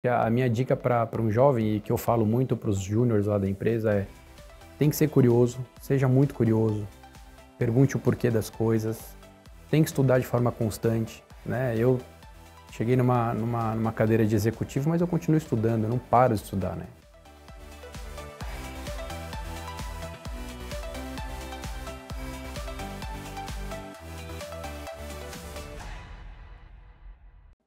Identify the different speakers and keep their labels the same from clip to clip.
Speaker 1: A minha dica para um jovem, e que eu falo muito para os júniores lá da empresa, é: tem que ser curioso, seja muito curioso, pergunte o porquê das coisas, tem que estudar de forma constante, né? Eu cheguei numa cadeira de executivo, mas eu continuo estudando, eu não paro de estudar, né?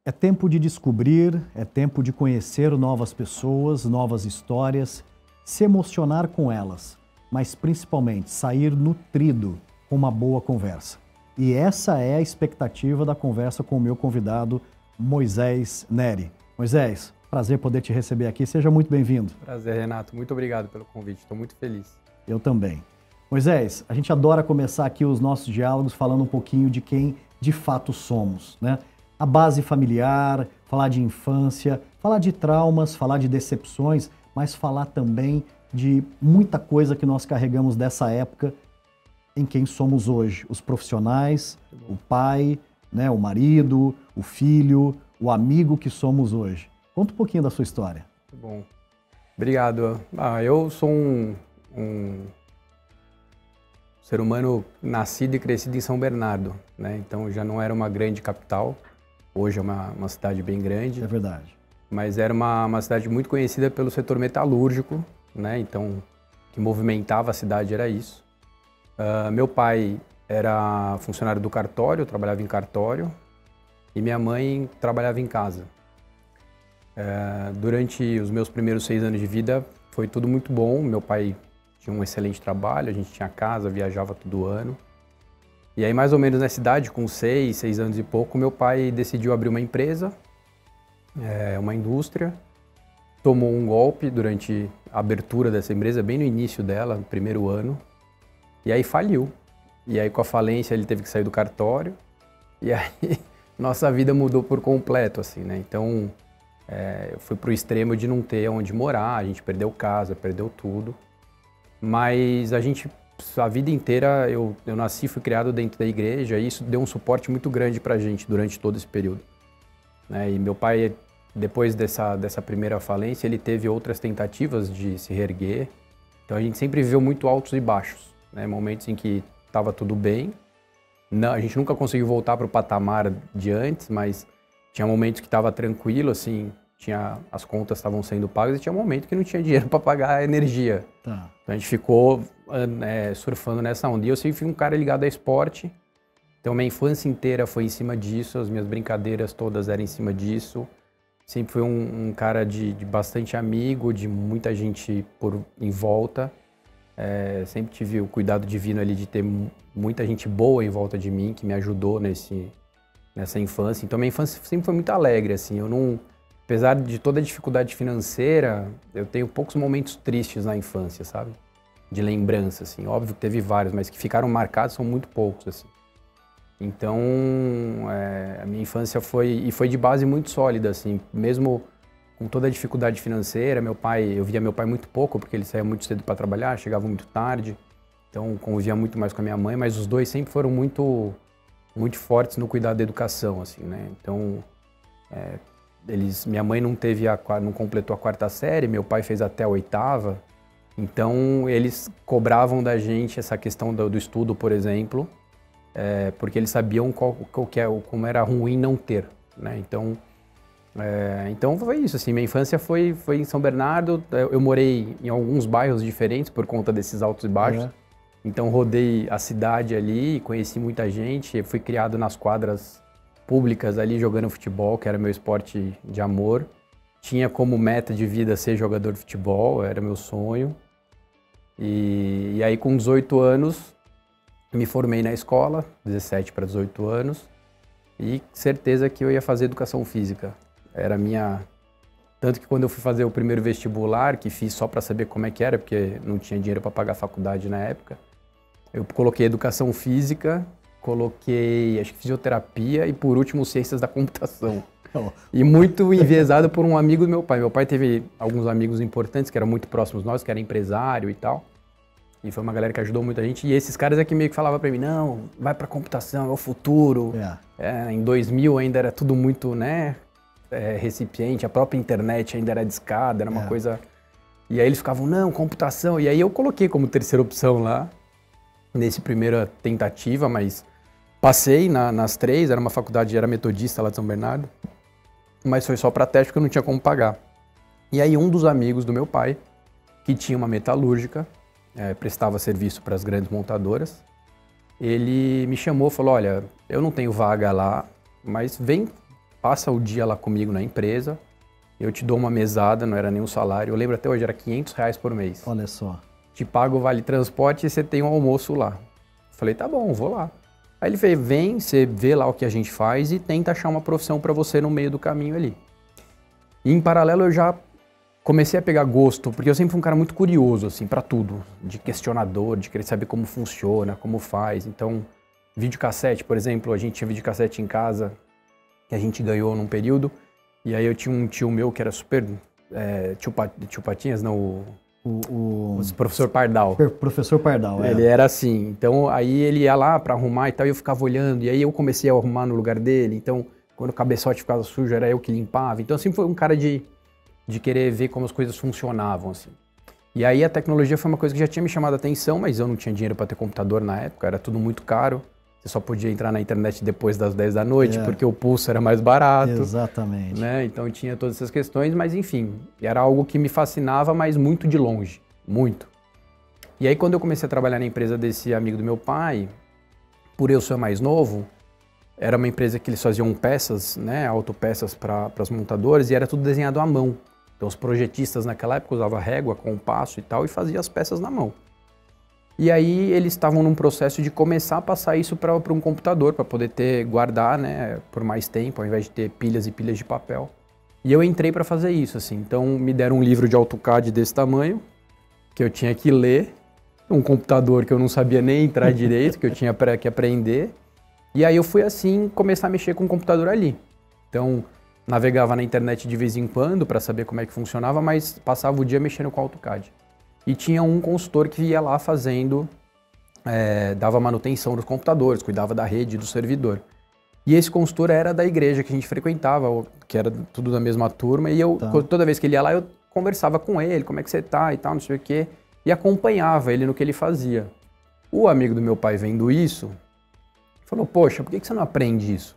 Speaker 2: É tempo de descobrir, é tempo de conhecer novas pessoas, novas histórias, se emocionar com elas, mas principalmente sair nutrido com uma boa conversa. E essa é a expectativa da conversa com o meu convidado, Moisés Neri. Moisés, prazer poder te receber aqui, seja muito bem-vindo.
Speaker 1: Prazer, Renato, muito obrigado pelo convite, estou muito feliz.
Speaker 2: Eu também. Moisés, a gente adora começar aqui os nossos diálogos falando um pouquinho de quem de fato somos, né? A base familiar, falar de infância, falar de traumas, falar de decepções, mas falar também de muita coisa que nós carregamos dessa época em quem somos hoje. Os profissionais, o pai, né, o marido, o filho, o amigo que somos hoje. Conta um pouquinho da sua história.
Speaker 1: Muito bom. Obrigado. Eu sou um ser humano nascido e crescido em São Bernardo, né? Então já não era uma grande capital. Hoje é uma cidade bem grande.
Speaker 2: É verdade.
Speaker 1: Mas era uma cidade muito conhecida pelo setor metalúrgico, né? Então, o que movimentava a cidade era isso. Meu pai era funcionário do cartório, trabalhava em cartório, e minha mãe trabalhava em casa. Durante os meus primeiros 6 anos de vida, foi tudo muito bom. Meu pai tinha um excelente trabalho, a gente tinha casa, viajava todo ano. E aí, mais ou menos nessa idade, com 6 anos e pouco, meu pai decidiu abrir uma empresa, uma indústria. Tomou um golpe durante a abertura dessa empresa, bem no início dela, no primeiro ano. E aí faliu. E aí, com a falência, ele teve que sair do cartório. E aí, nossa vida mudou por completo, assim, né? Então, eu fui pro extremo de não ter onde morar, a gente perdeu casa, perdeu tudo. Mas a vida inteira, eu nasci e fui criado dentro da igreja, e isso deu um suporte muito grande pra gente durante todo esse período, né? E meu pai, depois dessa primeira falência, ele teve outras tentativas de se reerguer. Então a gente sempre viveu muito altos e baixos, né? Momentos em que estava tudo bem. Não, a gente nunca conseguiu voltar para o patamar de antes, mas tinha momentos que estava tranquilo, assim, as contas estavam sendo pagas, e tinha momentos que não tinha dinheiro para pagar a energia.
Speaker 2: Tá.
Speaker 1: Então a gente ficou surfando nessa onda. E eu sempre fui um cara ligado a esporte, então minha infância inteira foi em cima disso, as minhas brincadeiras todas eram em cima disso. Sempre fui um cara de bastante amigo, de muita gente em volta. Sempre tive o cuidado divino ali de ter muita gente boa em volta de mim, que me ajudou nessa infância. Então minha infância sempre foi muito alegre, assim. Eu não, apesar de toda a dificuldade financeira, eu tenho poucos momentos tristes na infância, sabe? De lembrança, assim. Óbvio que teve vários, mas que ficaram marcados são muito poucos, assim. Então, a minha infância foi de base muito sólida, assim, mesmo com toda a dificuldade financeira. Eu via meu pai muito pouco, porque ele saía muito cedo para trabalhar, chegava muito tarde, então convivia muito mais com a minha mãe, mas os dois sempre foram muito, muito fortes no cuidado da educação, assim, né? Então, minha mãe não completou a 4ª série, meu pai fez até a 8ª, então eles cobravam da gente essa questão do estudo, por exemplo, porque eles sabiam como era ruim não ter, né? Então foi isso, assim, minha infância foi em São Bernardo. Eu morei em alguns bairros diferentes por conta desses altos e baixos. Então rodei a cidade ali, conheci muita gente, fui criado nas quadras públicas ali jogando futebol, que era meu esporte de amor. Tinha como meta de vida ser jogador de futebol, era meu sonho. E aí com 18 anos me formei na escola, 17 para 18 anos, e certeza que eu ia fazer educação física. Era Tanto que quando eu fui fazer o primeiro vestibular, que fiz só para saber como é que era, porque não tinha dinheiro para pagar a faculdade na época, eu coloquei educação física, coloquei, acho que fisioterapia e, por último, ciências da computação. E muito enviesado por um amigo do meu pai. Meu pai teve alguns amigos importantes que eram muito próximos nós, que era empresário e tal. E foi uma galera que ajudou muita gente. E esses caras aqui meio que falavam pra mim, não, vai pra computação, é o futuro. Em 2000 ainda era tudo muito, né, recipiente, a própria internet ainda era discada, era uma coisa... E aí eles ficavam, não, computação. E aí eu coloquei como terceira opção lá, nesse primeira tentativa, mas passei nas 3, era uma faculdade, era metodista lá de São Bernardo, mas foi só para teste porque eu não tinha como pagar. E aí um dos amigos do meu pai, que tinha uma metalúrgica, prestava serviço para as grandes montadoras, ele me chamou e falou, olha, eu não tenho vaga lá, mas vem, passa o dia lá comigo na empresa, eu te dou uma mesada, não era nenhum salário, eu lembro até hoje, era R$500 por mês.
Speaker 2: Olha só.
Speaker 1: Te pago o vale transporte e você tem um almoço lá. Falei, tá bom, vou lá. Aí ele veio, vem, você vê lá o que a gente faz e tenta achar uma profissão para você no meio do caminho ali. E em paralelo eu já comecei a pegar gosto, porque eu sempre fui um cara muito curioso, assim, para tudo. De questionador, de querer saber como funciona, como faz. Então, videocassete, por exemplo, a gente tinha videocassete em casa, que a gente ganhou num período. E aí eu tinha um tio meu que era super... tio Patinhas, não... O professor Pardal.
Speaker 2: Professor Pardal,
Speaker 1: Ele era assim. Então, aí ele ia lá para arrumar e tal, e eu ficava olhando. E aí eu comecei a arrumar no lugar dele. Então, quando o cabeçote ficava sujo, era eu que limpava. Então, sempre foi um cara de querer ver como as coisas funcionavam, assim. E aí a tecnologia foi uma coisa que já tinha me chamado a atenção, mas eu não tinha dinheiro para ter computador na época, era tudo muito caro. Você só podia entrar na internet depois das 10 da noite, porque o pulso era mais barato.
Speaker 2: Exatamente.
Speaker 1: Né? Então tinha todas essas questões, mas enfim, era algo que me fascinava, mas muito de longe, muito. E aí quando eu comecei a trabalhar na empresa desse amigo do meu pai, por eu ser mais novo, era uma empresa que eles faziam peças, né, autopeças para as montadoras, e era tudo desenhado à mão. Então os projetistas naquela época usavam régua, compasso e tal, e faziam as peças na mão. E aí eles estavam num processo de começar a passar isso para um computador, para poder guardar, né, por mais tempo, ao invés de ter pilhas e pilhas de papel. E eu entrei para fazer isso, assim. Então me deram um livro de AutoCAD desse tamanho, que eu tinha que ler, um computador que eu não sabia nem entrar direito, que eu tinha que aprender. E aí eu fui assim começar a mexer com o computador ali. Então navegava na internet de vez em quando para saber como é que funcionava, mas passava o dia mexendo com AutoCAD. E tinha um consultor que ia lá fazendo, dava manutenção dos computadores, cuidava da rede, do servidor. E esse consultor era da igreja que a gente frequentava, que era tudo da mesma turma, e eu, toda vez que ele ia lá, eu conversava com ele, como é que você tá e tal, não sei o quê, e acompanhava ele no que ele fazia. O amigo do meu pai vendo isso, falou, poxa, por que você não aprende isso?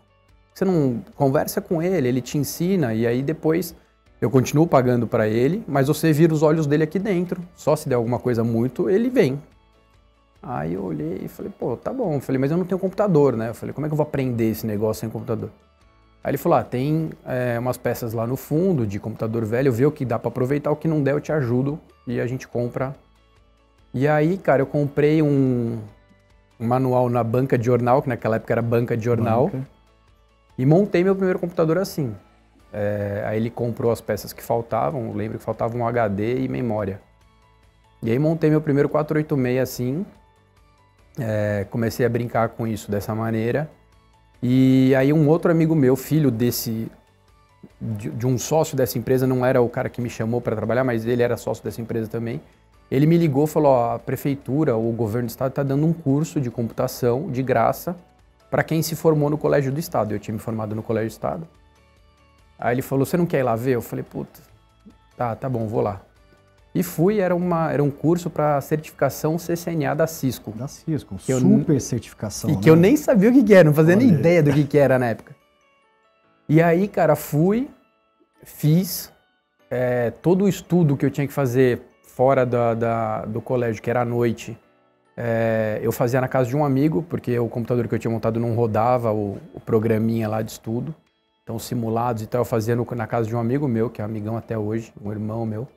Speaker 1: Você não conversa com ele, ele te ensina, e aí depois... Eu continuo pagando para ele, mas você vira os olhos dele aqui dentro. Só se der alguma coisa muito, ele vem. Aí eu olhei e falei, pô, tá bom. Eu falei, mas eu não tenho computador, né? Eu falei, como é que eu vou aprender esse negócio sem computador? Aí ele falou, tem umas peças lá no fundo de computador velho, eu vejo o que dá para aproveitar, o que não der eu te ajudo e a gente compra. E aí, cara, eu comprei um manual na banca de jornal, que naquela época era banca de jornal, e montei meu primeiro computador assim. Aí ele comprou as peças que faltavam, lembro que faltava um HD e memória. E aí montei meu primeiro 486 assim, comecei a brincar com isso dessa maneira. E aí um outro amigo meu, filho de um sócio dessa empresa, não era o cara que me chamou para trabalhar, mas ele era sócio dessa empresa também. Ele me ligou e falou, ó, a prefeitura, o governo do estado está dando um curso de computação de graça para quem se formou no Colégio do Estado. Eu tinha me formado no Colégio do Estado. Aí ele falou, você não quer ir lá ver? Eu falei, puta, tá bom, vou lá. E fui, era um curso para certificação CCNA da Cisco.
Speaker 2: Da Cisco, super certificação.
Speaker 1: E que eu nem sabia o que era, não fazia nem ideia do que era na época. E aí, cara, fui, fiz todo o estudo que eu tinha que fazer fora do colégio, que era à noite. Eu fazia na casa de um amigo, porque o computador que eu tinha montado não rodava o programinha lá de estudo. Então, simulados e tal, eu fazia na casa de um amigo meu, que é amigão até hoje, um irmão meu.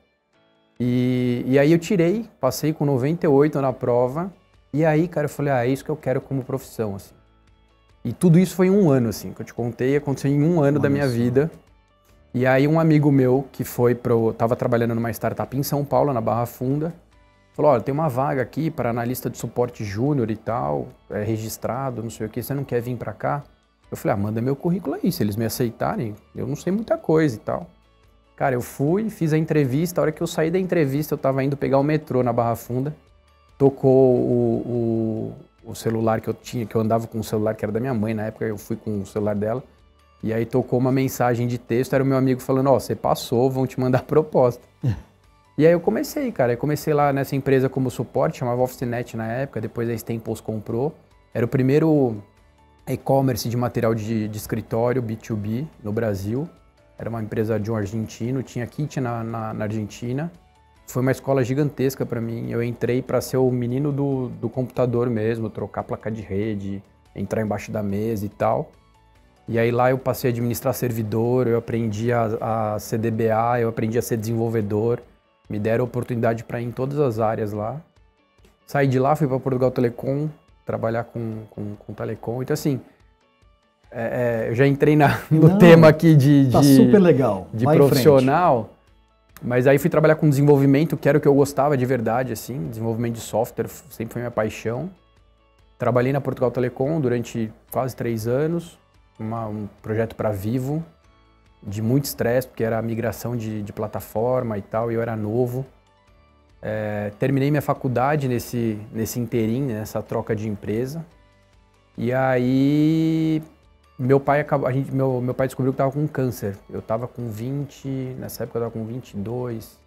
Speaker 1: E aí eu tirei, passei com 98 na prova, e aí, cara, eu falei, é isso que eu quero como profissão, assim. E tudo isso foi em um ano, assim, que eu te contei, aconteceu em um ano da minha vida. E aí um amigo meu, que tava trabalhando numa startup em São Paulo, na Barra Funda, falou, olha, tem uma vaga aqui para analista de suporte júnior e tal, registrado, não sei o que, você não quer vir para cá? Eu falei, manda meu currículo aí, se eles me aceitarem, eu não sei muita coisa e tal. Cara, eu fui, fiz a entrevista, a hora que eu saí da entrevista, eu tava indo pegar o metrô na Barra Funda, tocou o celular que eu tinha, que eu andava com o celular que era da minha mãe, na época eu fui com o celular dela, E aí tocou uma mensagem de texto, era o meu amigo falando, ó, você passou, vão te mandar proposta. E aí eu comecei, cara. Eu comecei lá nessa empresa como suporte, chamava OfficeNet na época, depois a Staples comprou. Era o primeiro e-commerce de material de escritório, B2B, no Brasil. Era uma empresa de um argentino, tinha kit na Argentina. Foi uma escola gigantesca para mim. Eu entrei para ser o menino do computador mesmo, trocar placa de rede, entrar embaixo da mesa e tal. E aí lá eu passei a administrar servidor, eu aprendi a ser DBA, eu aprendi a ser desenvolvedor. Me deram oportunidade para ir em todas as áreas lá. Saí de lá, fui para Portugal Telecom, trabalhar com telecom. Então assim, eu já entrei no tema aqui
Speaker 2: tá super legal.
Speaker 1: De profissional. Mas aí fui trabalhar com desenvolvimento, que era o que eu gostava de verdade, assim. Desenvolvimento de software sempre foi minha paixão. Trabalhei na Portugal Telecom durante quase 3 anos. Um projeto para Vivo, de muito estresse, porque era a migração de plataforma e tal, e eu era novo. Terminei minha faculdade nesse interim, nessa troca de empresa. E aí, meu pai descobriu que estava com câncer. Eu estava com 20, nessa época eu estava com 22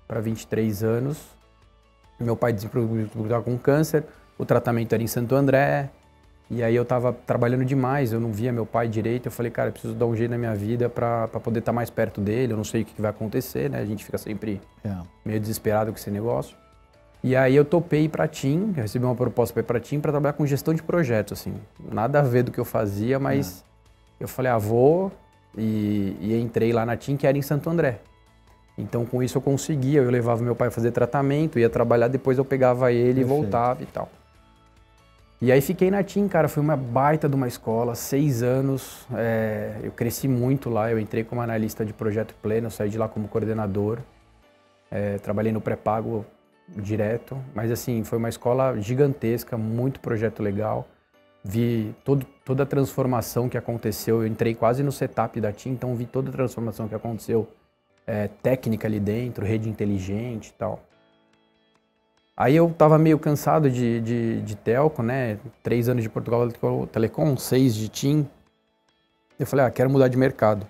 Speaker 1: para 23 anos. Meu pai descobriu que estava com câncer, o tratamento era em Santo André. E aí eu tava trabalhando demais, eu não via meu pai direito, eu falei, cara, eu preciso dar um jeito na minha vida para poder estar mais perto dele, eu não sei o que vai acontecer, né? A gente fica sempre meio desesperado com esse negócio. E aí eu topei ir pra TIM, eu recebi uma proposta para ir pra TIM para trabalhar com gestão de projetos, assim. Nada a ver do que eu fazia, mas eu falei, vou, e entrei lá na TIM, que era em Santo André. Então com isso eu conseguia, eu levava meu pai a fazer tratamento, ia trabalhar, depois eu pegava ele e voltava e tal. E aí fiquei na TIM, cara, foi uma baita de uma escola, 6 anos, eu cresci muito lá, eu entrei como analista de projeto pleno, saí de lá como coordenador, trabalhei no pré-pago direto, mas assim, foi uma escola gigantesca, muito projeto legal, vi toda a transformação que aconteceu, eu entrei quase no setup da TIM, então vi toda a transformação que aconteceu, técnica ali dentro, rede inteligente e tal. Aí eu tava meio cansado de telco, né? 3 anos de Portugal Telecom, 6 de TIM. Eu falei, quero mudar de mercado.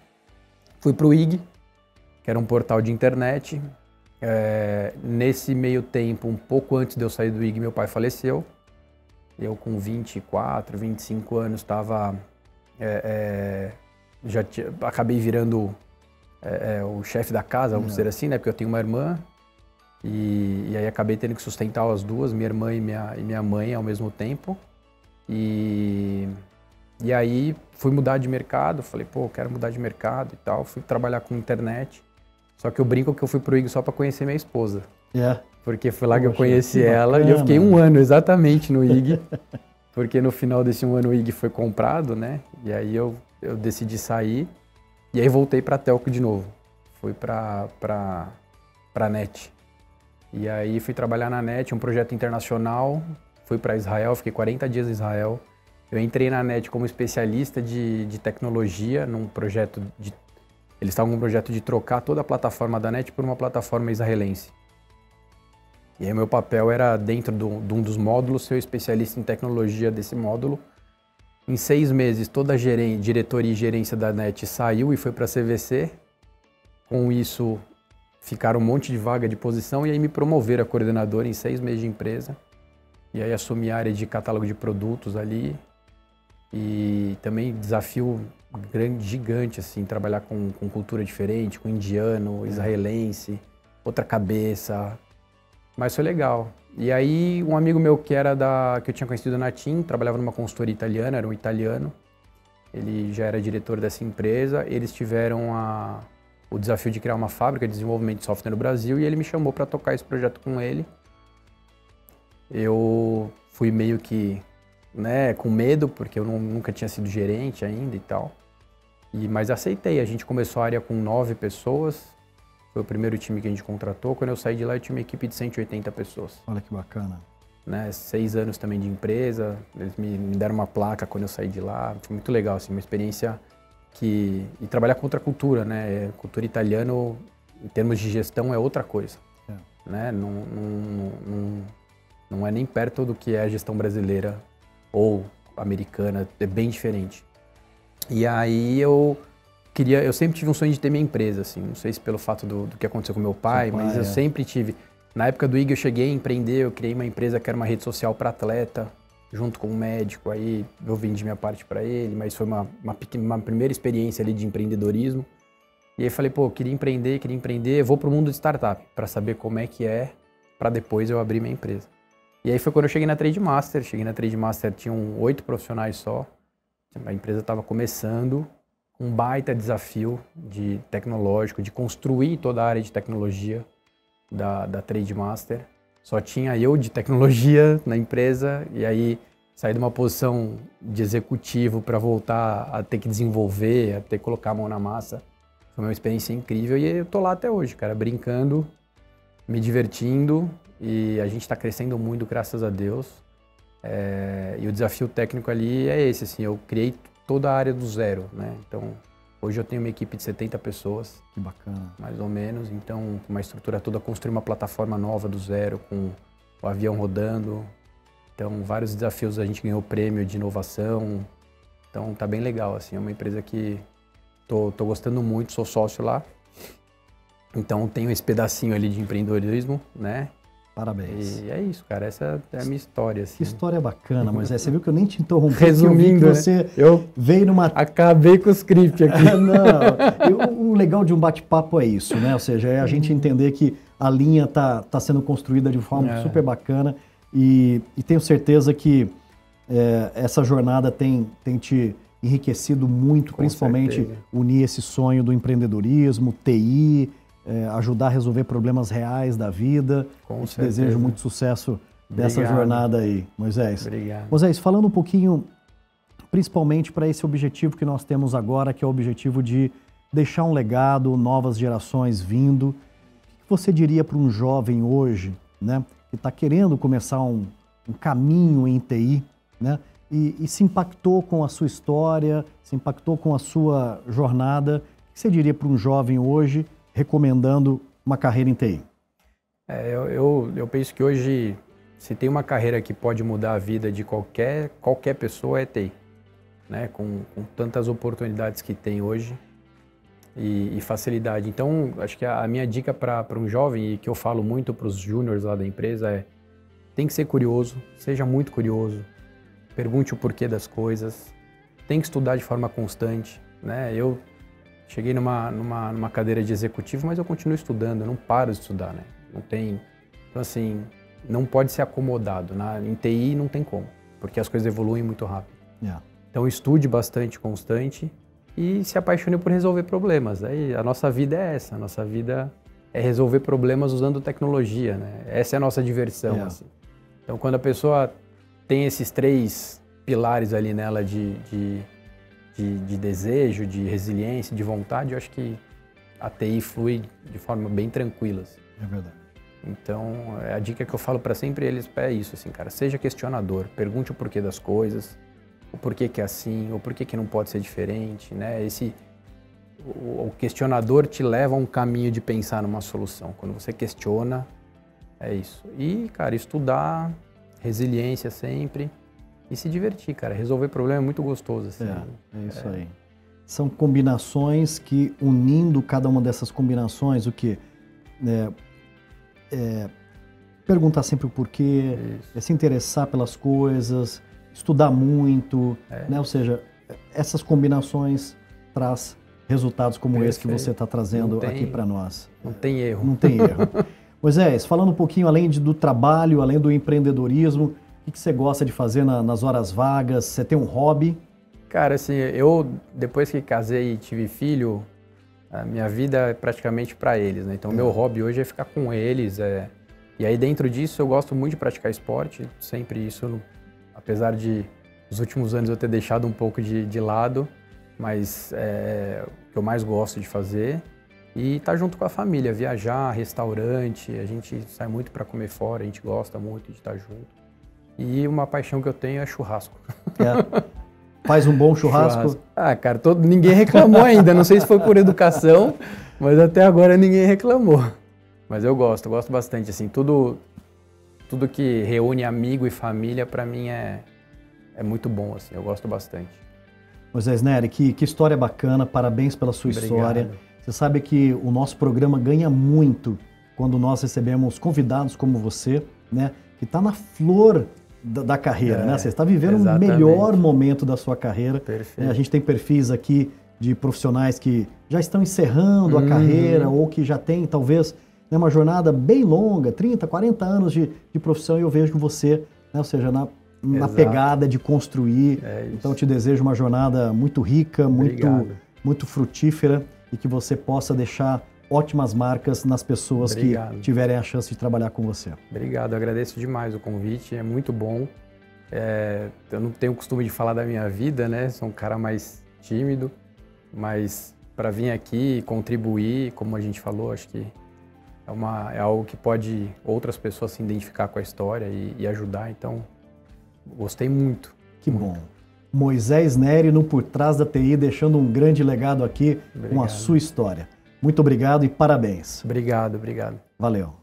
Speaker 1: Fui pro IG, que era um portal de internet. Nesse meio tempo, um pouco antes de eu sair do IG, meu pai faleceu. Eu com 24, 25 anos tava... acabei virando o chefe da casa, vamos dizer assim, né? Porque eu tenho uma irmã. E aí acabei tendo que sustentar as duas, minha irmã e minha mãe ao mesmo tempo. E aí fui mudar de mercado, falei, quero mudar de mercado e tal. Fui trabalhar com internet. Só que eu brinco que eu fui pro IG só para conhecer minha esposa. Porque foi lá que eu conheci ela e eu fiquei 1 ano exatamente no IG. Porque no final desse 1 ano o IG foi comprado, né? E aí eu decidi sair. E aí voltei pra telco de novo. Fui pra NET. E aí fui trabalhar na NET, um projeto internacional, fui para Israel, fiquei 40 dias em Israel. Eu entrei na NET como especialista de tecnologia, num projeto eles estavam com um projeto de trocar toda a plataforma da NET por uma plataforma israelense. E aí meu papel era, dentro de um dos módulos, ser especialista em tecnologia desse módulo. Em 6 meses, toda a diretoria e gerência da NET saiu e foi para a CVC. Com isso, ficaram um monte de vaga de posição e aí me promoveram a coordenadora em 6 meses de empresa. E aí assumi a área de catálogo de produtos ali. E também desafio gigante, assim, trabalhar com cultura diferente, com indiano, israelense, outra cabeça. Mas foi legal. E aí um amigo meu que eu tinha conhecido na TIM, trabalhava numa consultoria italiana, era um italiano. Ele já era diretor dessa empresa. Eles tiveram o desafio de criar uma fábrica de desenvolvimento de software no Brasil e ele me chamou para tocar esse projeto com ele. Eu fui meio que, né, com medo, porque eu nunca tinha sido gerente ainda e tal. Mas aceitei, a gente começou a área com 9 pessoas, foi o primeiro time que a gente contratou. Quando eu saí de lá eu tinha uma equipe de 180 pessoas.
Speaker 2: Olha que bacana.
Speaker 1: Né, 6 anos também de empresa, eles me deram uma placa quando eu saí de lá, foi muito legal, assim, uma experiência e trabalhar com outra cultura, né? Cultura italiana, em termos de gestão, é outra coisa. Né? Não é nem perto do que é a gestão brasileira ou americana, é bem diferente. E aí eu sempre tive um sonho de ter minha empresa, assim, não sei se pelo fato do que aconteceu com meu pai, mas eu sempre tive. Na época do IG eu cheguei a empreender, eu criei uma empresa que era uma rede social para atleta, junto com um médico, aí eu vendi minha parte para ele, mas foi uma primeira experiência ali de empreendedorismo. E aí falei, pô, eu queria empreender, eu vou pro mundo de startup, para saber como é que é, para depois eu abrir minha empresa. E aí foi quando eu cheguei na Trade Master, tinham 8 profissionais só, a empresa estava começando, um baita desafio tecnológico, de construir toda a área de tecnologia da Trade Master. Só tinha eu de tecnologia na empresa e aí saí de uma posição de executivo para voltar a ter que desenvolver, a ter que colocar a mão na massa. Foi uma experiência incrível e eu tô lá até hoje, cara, brincando, me divertindo e a gente está crescendo muito, graças a Deus. E o desafio técnico ali é esse, assim, eu criei toda a área do zero, né? Então, hoje eu tenho uma equipe de 70 pessoas.
Speaker 2: Que bacana.
Speaker 1: Mais ou menos. Então, uma estrutura toda, construir uma plataforma nova do zero, com o avião rodando. Então, vários desafios, a gente ganhou prêmio de inovação. Então, tá bem legal, assim. É uma empresa que tô gostando muito, sou sócio lá. Então, tenho esse pedacinho ali de empreendedorismo, né?
Speaker 2: Parabéns.
Speaker 1: E é isso, cara. Essa é a minha história. Assim.
Speaker 2: Que história bacana, Moisés. Você viu que eu nem te interrompi.
Speaker 1: Resumindo,
Speaker 2: que você veio numa...
Speaker 1: Acabei com o script aqui.
Speaker 2: Não, o legal de um bate-papo é isso, né? Ou seja, é a gente entender que a linha tá sendo construída de forma super bacana e tenho certeza que essa jornada tem te enriquecido muito, principalmente unir esse sonho do empreendedorismo, TI, ajudar a resolver problemas reais da vida.
Speaker 1: Com
Speaker 2: te desejo muito sucesso dessa jornada aí, Moisés.
Speaker 1: Obrigado.
Speaker 2: Moisés, falando um pouquinho, principalmente para esse objetivo que nós temos agora, que é o objetivo de deixar um legado, novas gerações vindo. O que você diria para um jovem hoje, né, que está querendo começar um caminho em TI, né, e se impactou com a sua história, se impactou com a sua jornada? O que você diria para um jovem hoje recomendando uma carreira em TI?
Speaker 1: Eu penso que hoje, se tem uma carreira que pode mudar a vida de qualquer pessoa, é TI. Né? Com tantas oportunidades que tem hoje e facilidade. Então, acho que a minha dica para um jovem, e que eu falo muito para os júniores lá da empresa, é: tem que ser curioso, seja muito curioso, pergunte o porquê das coisas, tem que estudar de forma constante. Né? Eu cheguei numa cadeira de executivo, mas eu continuo estudando, eu não paro de estudar, né? Não tem... Então, assim, não pode ser acomodado. Em TI não tem como, porque as coisas evoluem muito rápido. Então, estude bastante, constante, e se apaixone por resolver problemas. Aí, a nossa vida é essa, a nossa vida é resolver problemas usando tecnologia, né? Essa é a nossa diversão, assim. Então, quando a pessoa tem esses 3 pilares ali nela de desejo, de resiliência, de vontade, eu acho que a TI flui de forma bem tranquila. Assim.
Speaker 2: É verdade.
Speaker 1: Então, a dica que eu falo para sempre eles é isso, assim, cara, seja questionador, pergunte o porquê das coisas, o porquê que é assim, o porquê que não pode ser diferente, né? O questionador te leva a um caminho de pensar numa solução. Quando você questiona, é isso. E, cara, estudar, resiliência sempre. E se divertir, cara. Resolver problema é muito gostoso. Assim.
Speaker 2: É isso aí. São combinações que, unindo cada uma dessas combinações, o quê? Perguntar sempre o porquê, se interessar pelas coisas, estudar muito, né? Ou seja, essas combinações traz resultados como esse que você está trazendo aqui para nós.
Speaker 1: Não tem erro.
Speaker 2: Não tem erro. Moisés, falando um pouquinho além do trabalho, além do empreendedorismo, o que você gosta de fazer nas horas vagas? Você tem um hobby?
Speaker 1: Cara, assim, eu depois que casei e tive filho, a minha vida é praticamente para eles, né? Então, meu hobby hoje é ficar com eles. E aí, dentro disso, eu gosto muito de praticar esporte. Sempre isso, apesar de nos últimos anos eu ter deixado um pouco de lado, mas é o que eu mais gosto de fazer. E estar junto com a família, viajar, restaurante, a gente sai muito para comer fora, a gente gosta muito de estar junto. E uma paixão que eu tenho é churrasco.
Speaker 2: Faz um bom churrasco?
Speaker 1: Ah, cara, ninguém reclamou ainda. Não sei se foi por educação, mas até agora ninguém reclamou. Mas eu gosto bastante. Assim, tudo que reúne amigo e família, para mim é muito bom. Assim, eu gosto bastante.
Speaker 2: Moisés Nery, que história bacana, parabéns pela sua
Speaker 1: Obrigado.
Speaker 2: história. Você sabe que o nosso programa ganha muito quando nós recebemos convidados como você, né, que está na flor da carreira, né? Você está vivendo o melhor momento da sua carreira.
Speaker 1: Perfeito.
Speaker 2: A gente tem perfis aqui de profissionais que já estão encerrando a carreira ou que já têm, talvez, né, uma jornada bem longa, 30, 40 anos de profissão, e eu vejo você, né, ou seja, na pegada de construir. Então, eu te desejo uma jornada muito rica, muito frutífera, e que você possa deixar ótimas marcas nas pessoas que tiverem a chance de trabalhar com você.
Speaker 1: Obrigado, eu agradeço demais o convite, é muito bom. Eu não tenho o costume de falar da minha vida, né? Sou um cara mais tímido, mas para vir aqui e contribuir, como a gente falou, acho que é algo que pode outras pessoas se identificar com a história e ajudar, então gostei muito.
Speaker 2: Que bom. Moisés Nery no Por Trás da TI, deixando um grande legado aqui com a sua história. Muito obrigado e parabéns.
Speaker 1: Obrigado.
Speaker 2: Valeu.